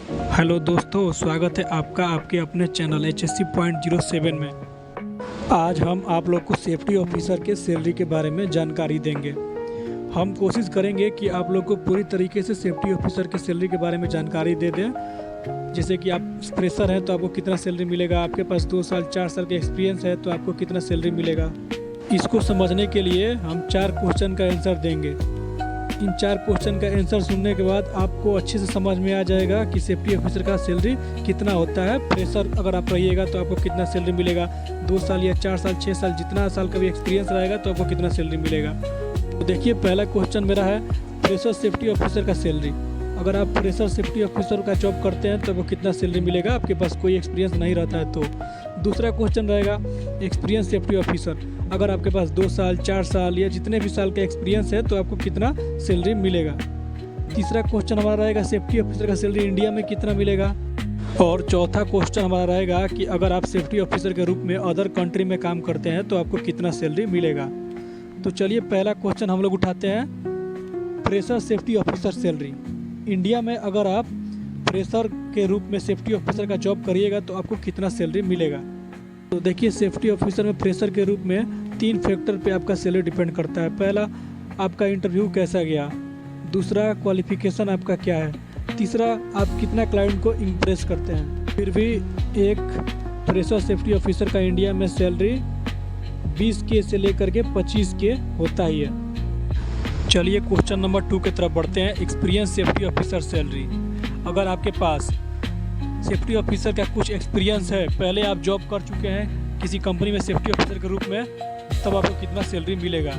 Hello दोस्तों, स्वागत है आपका आपके अपने चैनल HSC पॉइंट 07 में। आज हम आप लोग को सेफ्टी ऑफिसर के सैलरी के बारे में जानकारी देंगे। हम कोशिश करेंगे कि आप लोग को पूरी तरीके से सेफ्टी ऑफिसर के सैलरी के बारे में जानकारी दे दें। जैसे कि आप फ्रेशर हैं तो आपको कितना सैलरी मिलेगा, आपके पास 2 साल 4 साल का एक्सपीरियंस है तो आपको कितना सैलरी मिलेगा। इसको समझने के लिए हम 4 क्वेश्चन का आंसर देंगे। इन 4 क्वेश्चन का आंसर सुनने के बाद आपको अच्छे से समझ में आ जाएगा कि सेफ्टी ऑफिसर का सैलरी कितना होता है। फ्रेशर अगर आप रहिएगा तो आपको कितना सैलरी मिलेगा, 2 साल या 4 साल 6 साल जितना साल का भी एक्सपीरियंस रहेगा तो आपको कितना सैलरी मिलेगा। तो देखिए, पहला क्वेश्चन मेरा है फ्रेशर सेफ्टी ऑफिसर का सैलरी। अगर आप फ्रेशर सेफ्टी ऑफिसर का जॉब करते हैं तो आपको कितना सैलरी मिलेगा, आपके पास कोई एक्सपीरियंस नहीं रहता है तो। दूसरा क्वेश्चन रहेगा एक्सपीरियंस सेफ्टी ऑफिसर। अगर आपके पास 2 साल 4 साल या जितने भी साल का एक्सपीरियंस है तो आपको कितना सैलरी मिलेगा। तीसरा क्वेश्चन हमारा रहेगा सेफ्टी ऑफिसर का सैलरी इंडिया में कितना मिलेगा। और चौथा क्वेश्चन हमारा रहेगा कि अगर आप सेफ्टी ऑफिसर के रूप में अदर कंट्री में काम करते हैं तो आपको कितना सैलरी मिलेगा। तो चलिए, पहला क्वेश्चन हम लोग उठाते हैं, fresher safety officer salary India में। अगर आप फ्रेशर के रूप में सेफ्टी ऑफिसर का जॉब करिएगा तो आपको कितना सैलरी मिलेगा। तो देखिए, सेफ्टी ऑफिसर में फ्रेशर के रूप में 3 फैक्टर पे आपका सैलरी डिपेंड करता है। पहला, आपका इंटरव्यू कैसा गया। दूसरा, क्वालिफिकेशन आपका क्या है। तीसरा, आप कितना क्लाइंट को इम्प्रेस करते हैं। फिर भी एक फ्रेशर सेफ्टी ऑफिसर का इंडिया में सैलरी 20K से लेकर के 25K होता ही है। चलिए क्वेश्चन नंबर 2 की तरफ बढ़ते हैं, एक्सपीरियंस सेफ्टी ऑफिसर सैलरी। अगर आपके पास सेफ्टी ऑफिसर का कुछ एक्सपीरियंस है, पहले आप जॉब कर चुके हैं किसी कंपनी में सेफ्टी ऑफिसर के रूप में, तब आपको कितना सैलरी मिलेगा।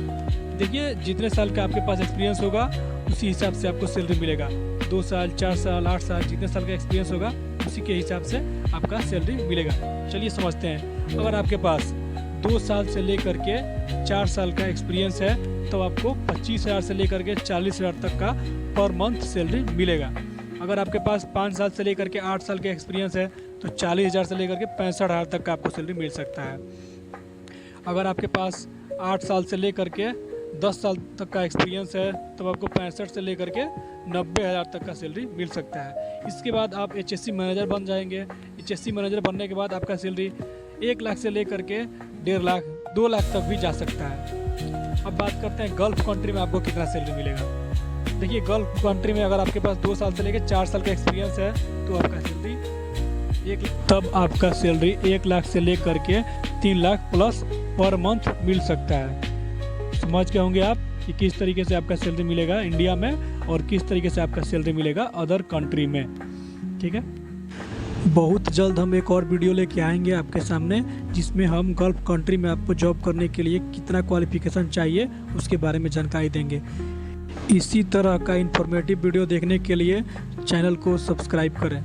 देखिए, जितने साल का आपके पास एक्सपीरियंस होगा उसी हिसाब से आपको सैलरी मिलेगा। 2 साल 4 साल 8 साल जितने साल का एक्सपीरियंस होगा उसी के हिसाब से आपका सैलरी मिलेगा। चलिए समझते हैं। अगर आपके पास 2 साल से लेकर के 4 साल का एक्सपीरियंस है तो आपको 25,000 से लेकर के 40,000 तक का पर मंथ सैलरी मिलेगा। अगर आपके पास 5 साल से लेकर के 8 साल का एक्सपीरियंस है तो 40,000 से लेकर के 65,000 तक का आपको सैलरी मिल सकता है। अगर आपके पास 8 साल से लेकर के 10 साल तक का एक्सपीरियंस है तो आपको 65 से लेकर के 90,000 तक का सैलरी मिल सकता है। इसके बाद आप HSC मैनेजर बन जाएंगे। HSC मैनेजर बनने के बाद आपका सैलरी 1 लाख से लेकर के 1.5 लाख 2 लाख तक भी जा सकता है। अब बात करते हैं गल्फ कंट्री में आपको कितना सैलरी मिलेगा। देखिए, गल्फ कंट्री में अगर आपके पास 2 साल से लेकर 4 साल का एक्सपीरियंस है तो आपका सैलरी तब आपका सैलरी 1 लाख से लेकर के 3 लाख प्लस पर मंथ मिल सकता है। समझ गए होंगे आप कि किस तरीके से आपका सैलरी मिलेगा इंडिया में और किस तरीके से आपका सैलरी मिलेगा अदर कंट्री में। ठीक है, बहुत जल्द हम एक और वीडियो लेके आएंगे आपके सामने, जिसमें हम गल्फ कंट्री में आपको जॉब करने के लिए कितना क्वालिफिकेशन चाहिए उसके बारे में जानकारी देंगे। इसी तरह का इंफॉर्मेटिव वीडियो देखने के लिए चैनल को सब्सक्राइब करें।